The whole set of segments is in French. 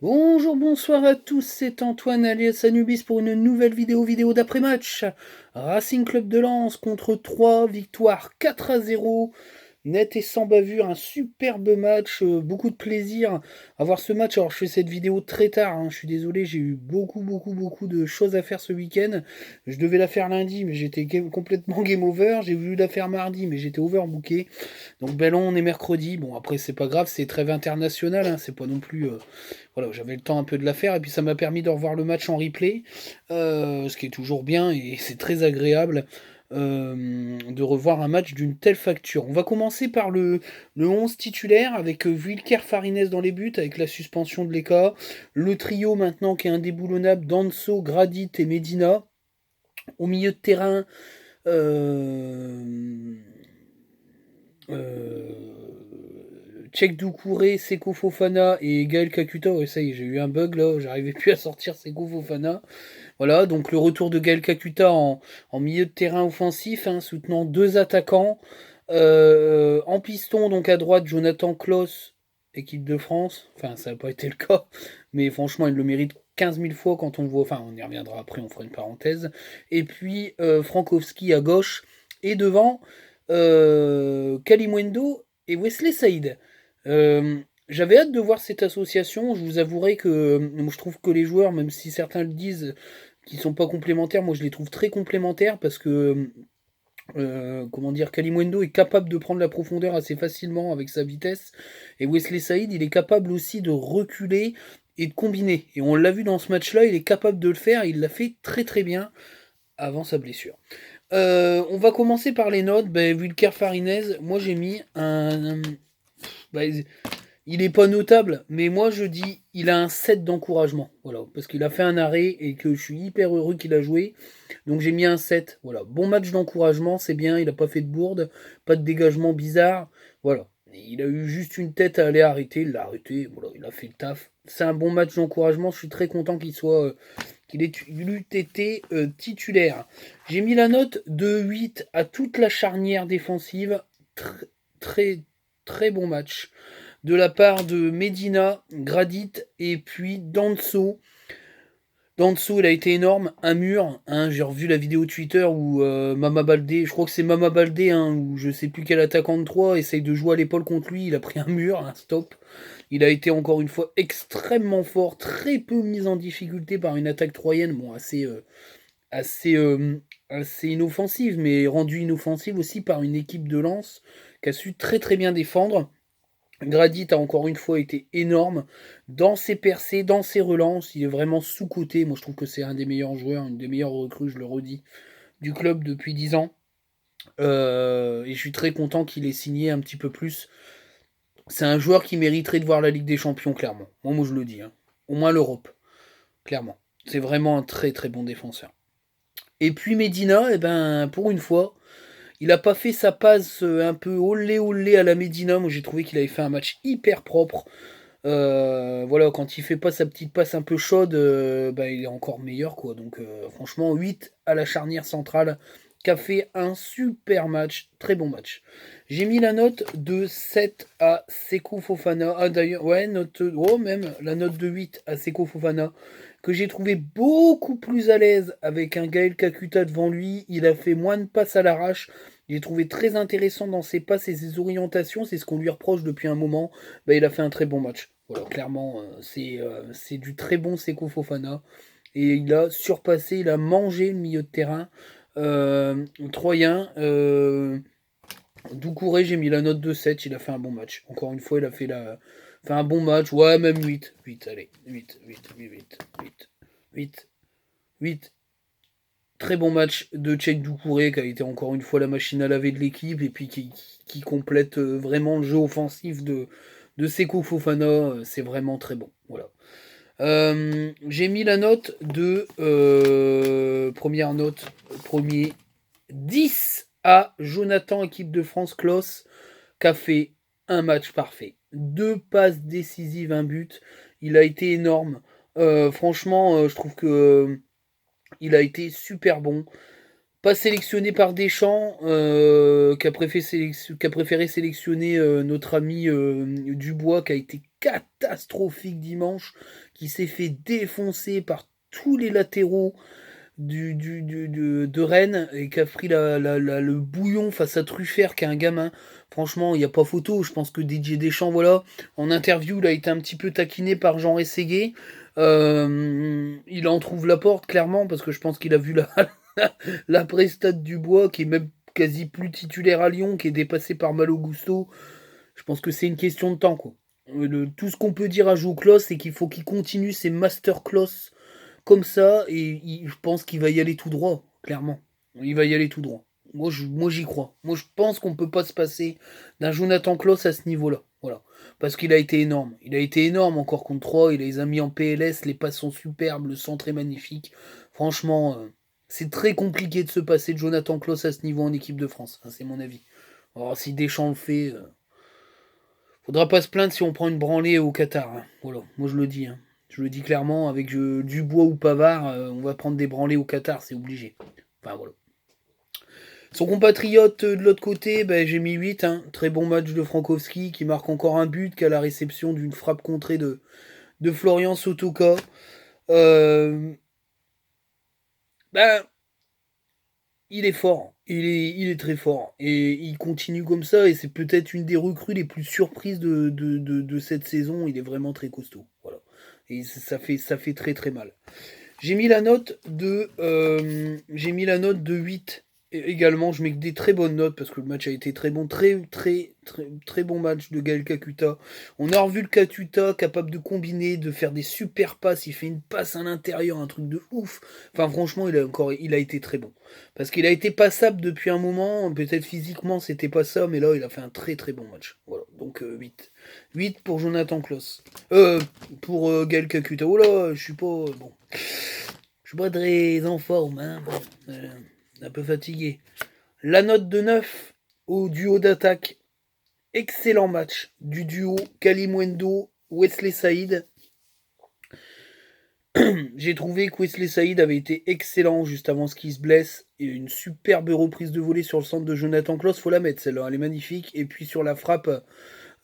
Bonjour, bonsoir à tous, c'est Antoine alias Anubis pour une nouvelle vidéo d'après-match. Racing Club de Lens contre 3, victoire 4-0. Net et sans bavure, un superbe match, beaucoup de plaisir à voir ce match. Alors je fais cette vidéo très tard, hein, je suis désolé, j'ai eu beaucoup de choses à faire ce week-end. Je devais la faire lundi, mais j'étais complètement game over. J'ai voulu la faire mardi, mais j'étais overbooké. Donc ben là, on est mercredi. Bon après c'est pas grave, c'est trêve internationale, hein, c'est pas non plus... voilà, j'avais le temps un peu de la faire, et puis ça m'a permis de revoir le match en replay, ce qui est toujours bien, et c'est très agréable de revoir un match d'une telle facture. On va commencer par le 11 titulaire avec Wilker Farines dans les buts avec la suspension de l'ECA. Le trio maintenant qui est indéboulonnable, Danso, Gradit et Medina. Au milieu de terrain, euh, euh, Tchèque Doucouré, Seko Fofana et Gaël Kakuta. Ouais, ça y est, j'ai eu un bug là, j'arrivais plus à sortir Seko Fofana. Voilà, donc le retour de Gaël Kakuta en milieu de terrain offensif, hein, soutenant deux attaquants. En piston, donc à droite, Jonathan Klaus, équipe de France. Enfin, ça n'a pas été le cas, mais franchement, il le mérite 15 000 fois quand on voit. Enfin, on y reviendra après, on fera une parenthèse. Et puis Frankowski à gauche. Et devant, Kalimwendo et Wesley Saïd. J'avais hâte de voir cette association. Je vous avouerai que je trouve que les joueurs, même si certains le disent, qui sont pas complémentaires, moi je les trouve très complémentaires parce que comment dire, Kalimwendo est capable de prendre la profondeur assez facilement avec sa vitesse, et Wesley Saïd il est capable aussi de reculer et de combiner. Et on l'a vu dans ce match-là, il est capable de le faire, et il l'a fait très bien avant sa blessure. On va commencer par les notes. Ben, Wilker Farinez, moi j'ai mis ben, il est pas notable, mais moi je dis il a un 7 d'encouragement. Voilà, parce qu'il a fait un arrêt et que je suis hyper heureux qu'il a joué. Donc j'ai mis un 7. Voilà, bon match d'encouragement, c'est bien, il a pas fait de bourde, pas de dégagement bizarre. Voilà, il a eu juste une tête à aller arrêter, il l'a arrêté, voilà, il a fait le taf. C'est un bon match d'encouragement, je suis très content qu'il soit qu'il ait eu été titulaire. J'ai mis la note de 8 à toute la charnière défensive. Très très bon match de la part de Medina, Gradit et puis Danso. Danso, il a été énorme, un mur. Hein, j'ai revu la vidéo Twitter où Mama Baldé, je crois que c'est Mama Baldé, hein, où je sais plus quel attaquant de 3 essaye de jouer à l'épaule contre lui. Il a pris un mur, un stop. Il a été encore une fois extrêmement fort, très peu mis en difficulté par une attaque troyenne, bon, assez, assez inoffensive, mais rendue inoffensive aussi par une équipe de Lens qui a su très bien défendre. Gradit a encore une fois été énorme dans ses percées, dans ses relances. Il est vraiment sous-coté. Moi, je trouve que c'est un des meilleurs joueurs, une des meilleures recrues, je le redis, du club depuis 10 ans. Et je suis très content qu'il ait signé un petit peu plus. C'est un joueur qui mériterait de voir la Ligue des Champions, clairement. Moi je le dis. Hein. Au moins l'Europe, clairement. C'est vraiment un très bon défenseur. Et puis Medina, eh ben, pour une fois, il n'a pas fait sa passe un peu olé à la Medina. Moi, j'ai trouvé qu'il avait fait un match hyper propre. Voilà, quand il fait pas sa petite passe un peu chaude, bah, il est encore meilleur, quoi. Donc, franchement, 8 à la charnière centrale, qui a fait un super match, très bon match. J'ai mis la note de 7 à Seko Fofana. Ah, d'ailleurs, ouais, même la note de 8 à Seko Fofana, que j'ai trouvé beaucoup plus à l'aise avec un Gaël Kakuta devant lui. Il a fait moins de passes à l'arrache. Il est trouvé très intéressant dans ses passes et ses orientations. C'est ce qu'on lui reproche depuis un moment. Bah, il a fait un très bon match. Voilà, clairement, c'est du très bon Seko Fofana. Et il a surpassé, il a mangé le milieu de terrain troyen. Doucouré, j'ai mis la note de 7. Il a fait un bon match. Encore une fois, il a fait un bon match. Ouais, même 8. 8, allez. 8. Très bon match de Tchèque Doucouré qui a été encore une fois la machine à laver de l'équipe et puis qui complète vraiment le jeu offensif de Seko Fofana. C'est vraiment très bon. Voilà. J'ai mis la note de première note, premier 10 à Jonathan, équipe de France Klaus, qui a fait un match parfait. 2 passes décisives, un but. Il a été énorme. Franchement, je trouve que il a été super bon. pas sélectionné par Deschamps, qui a préféré sélectionner notre ami Dubois, qui a été catastrophique dimanche, qui s'est fait défoncer par tous les latéraux de Rennes et qui a pris le bouillon face à Truffert, qui est un gamin. Franchement, il n'y a pas photo. Je pense que Didier Deschamps, voilà, en interview, il a été un petit peu taquiné par Jean Rességuier. Il en trouve la porte, clairement, parce que je pense qu'il a vu la prestade du Bois, qui est même quasi plus titulaire à Lyon, qui est dépassé par Malo Gusto. Je pense que c'est une question de temps, quoi. Tout ce qu'on peut dire à Joe Klos, c'est qu'il faut qu'il continue ses masterclass comme ça, et je pense qu'il va y aller tout droit, clairement. Il va y aller tout droit. Moi j'y crois. Moi, je pense qu'on peut pas se passer d'un Jonathan Klaus à ce niveau-là. Voilà. Parce qu'il a été énorme. Il a été énorme encore contre 3. Il les a mis en PLS. Les passes sont superbes. Le centre est magnifique. Franchement, c'est très compliqué de se passer de Jonathan Klaus à ce niveau en équipe de France. Hein, c'est mon avis. Alors, si Deschamps le fait, faudra pas se plaindre si on prend une branlée au Qatar. Hein. Voilà. Moi, je le dis. Hein. Je le dis clairement, avec Dubois ou Pavard, on va prendre des branlées au Qatar, c'est obligé. Enfin voilà. Son compatriote de l'autre côté, ben, j'ai mis 8. Hein. Très bon match de Frankowski, qui marque encore un but, qui a la réception d'une frappe contrée de Florian Sotoka. Ben, il est fort. Il est très fort. Et il continue comme ça, et c'est peut-être une des recrues les plus surprises de cette saison. Il est vraiment très costaud. Voilà. Et ça fait très très mal. J'ai mis la note de 8 également. Je mets des très bonnes notes parce que le match a été très bon. Très bon match de Gaël Kakuta. On a revu le Kakuta capable de combiner, de faire des super passes. Il fait une passe à l'intérieur, un truc de ouf. Enfin, franchement, il a été très bon. Parce qu'il a été passable depuis un moment. Peut-être physiquement, c'était pas ça, mais là, il a fait un très très bon match. Voilà, donc 8. 8 pour Jonathan Klaus. Pour Gaël Kakuta. Oh là, je suis pas... bon. Je suis pas très en forme, hein. Un peu fatigué. La note de 9 au duo d'attaque. Excellent match du duo Kalimwendo Wesley Saïd. J'ai trouvé que Wesley Saïd avait été excellent juste avant ce qu'il se blesse. Et une superbe reprise de volée sur le centre de Jonathan Klaus. Faut la mettre celle-là, elle est magnifique. Et puis sur la frappe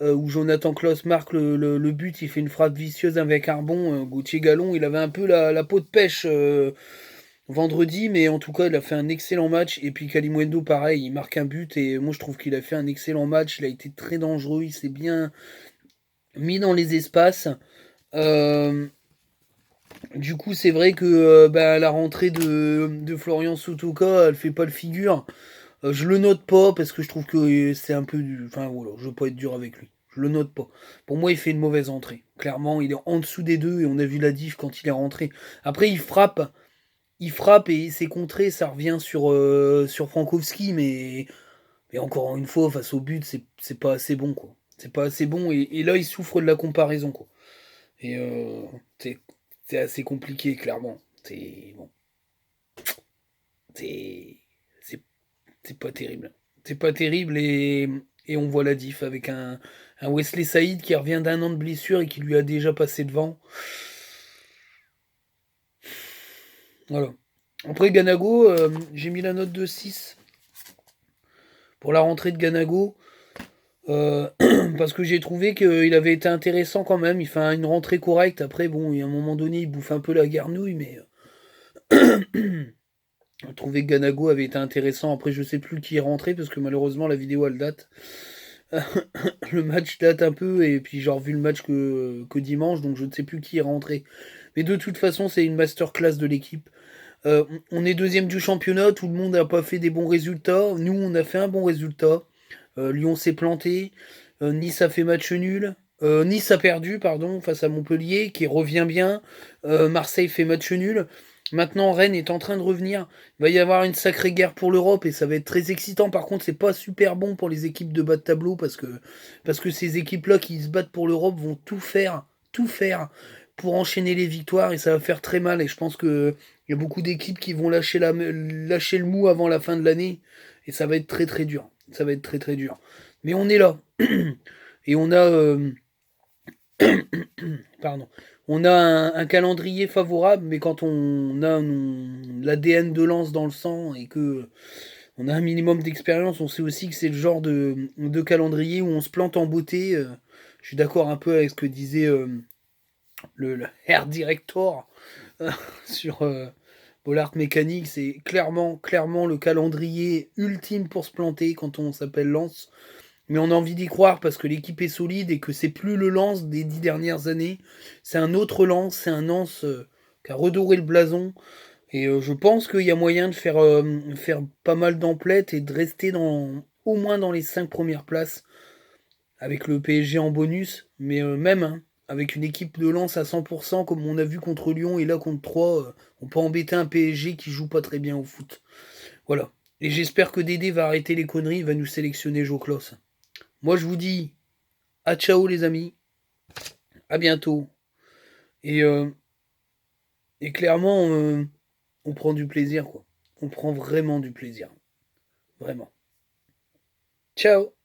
où Jonathan Klaus marque le but, il fait une frappe vicieuse avec un rebond. Gauthier Gallon, il avait un peu la peau de pêche vendredi, mais en tout cas, il a fait un excellent match. Et puis Kalimwendo, pareil, il marque un but. Et moi, je trouve qu'il a fait un excellent match. Il a été très dangereux. Il s'est bien mis dans les espaces. Du coup, c'est vrai que la rentrée de Florian Sotoka, elle fait pas le figure. Je le note pas parce que je trouve que c'est un peu du. Enfin voilà, je veux pas être dur avec lui. Je le note pas. Pour moi, il fait une mauvaise entrée. Clairement, il est en dessous des deux et on a vu la diff quand il est rentré. Après, il frappe et ses contrées, ça revient sur Frankowski, mais encore une fois, face au but, c'est pas assez bon, quoi. C'est pas assez bon et là, il souffre de la comparaison, quoi. Et c'est c'est assez compliqué, clairement. C'est bon, c'est c'est c'est pas terrible. C'est pas terrible et on voit la diff avec un Wesley Saïd qui revient d'un an de blessure et qui lui a déjà passé devant. Voilà. Après Ganago, j'ai mis la note de 6 pour la rentrée de Ganago. Parce que j'ai trouvé qu'il avait été intéressant quand même. Il fait une rentrée correcte. Après, bon, à un moment donné, il bouffe un peu la garnouille, mais j'ai trouvé que Ganago avait été intéressant. Après, je sais plus qui est rentré parce que malheureusement, la vidéo elle date. Le match date un peu et puis j'ai revu le match que dimanche, donc je ne sais plus qui est rentré. Mais de toute façon, c'est une masterclass de l'équipe. On est deuxième du championnat, tout le monde n'a pas fait des bons résultats. Nous, on a fait un bon résultat. Lyon s'est planté. Nice a fait match nul. Nice a perdu, pardon, face à Montpellier, qui revient bien. Marseille fait match nul. Maintenant, Rennes est en train de revenir. Il va y avoir une sacrée guerre pour l'Europe et ça va être très excitant. Par contre, c'est pas super bon pour les équipes de bas de tableau parce que ces équipes-là qui se battent pour l'Europe vont tout faire pour enchaîner les victoires et ça va faire très mal. Et je pense que il y a beaucoup d'équipes qui vont lâcher le mou avant la fin de l'année et ça va être très très dur. Ça va être très très dur. Mais on est là et on a pardon. on a un calendrier favorable, mais quand on a l'ADN de Lens dans le sang et que on a un minimum d'expérience, on sait aussi que c'est le genre de calendrier où on se plante en beauté. Je suis d'accord un peu avec ce que disait le Air Director sur Bollard Mécanique. C'est clairement le calendrier ultime pour se planter quand on s'appelle Lens. Mais on a envie d'y croire parce que l'équipe est solide et que c'est plus le Lens des 10 dernières années. C'est un autre Lens, c'est un Lens qui a redoré le blason. Et je pense qu'il y a moyen de faire pas mal d'emplettes et de rester au moins dans les 5 premières places avec le PSG en bonus. Mais même hein, avec une équipe de Lens à 100%, comme on a vu contre Lyon et là contre 3, on peut embêter un PSG qui joue pas très bien au foot. Voilà. Et j'espère que Dédé va arrêter les conneries, il va nous sélectionner Joe Klos. Moi je vous dis à ciao les amis, à bientôt. Et, euh, et clairement, on prend du plaisir, quoi. On prend vraiment du plaisir. Vraiment. Ciao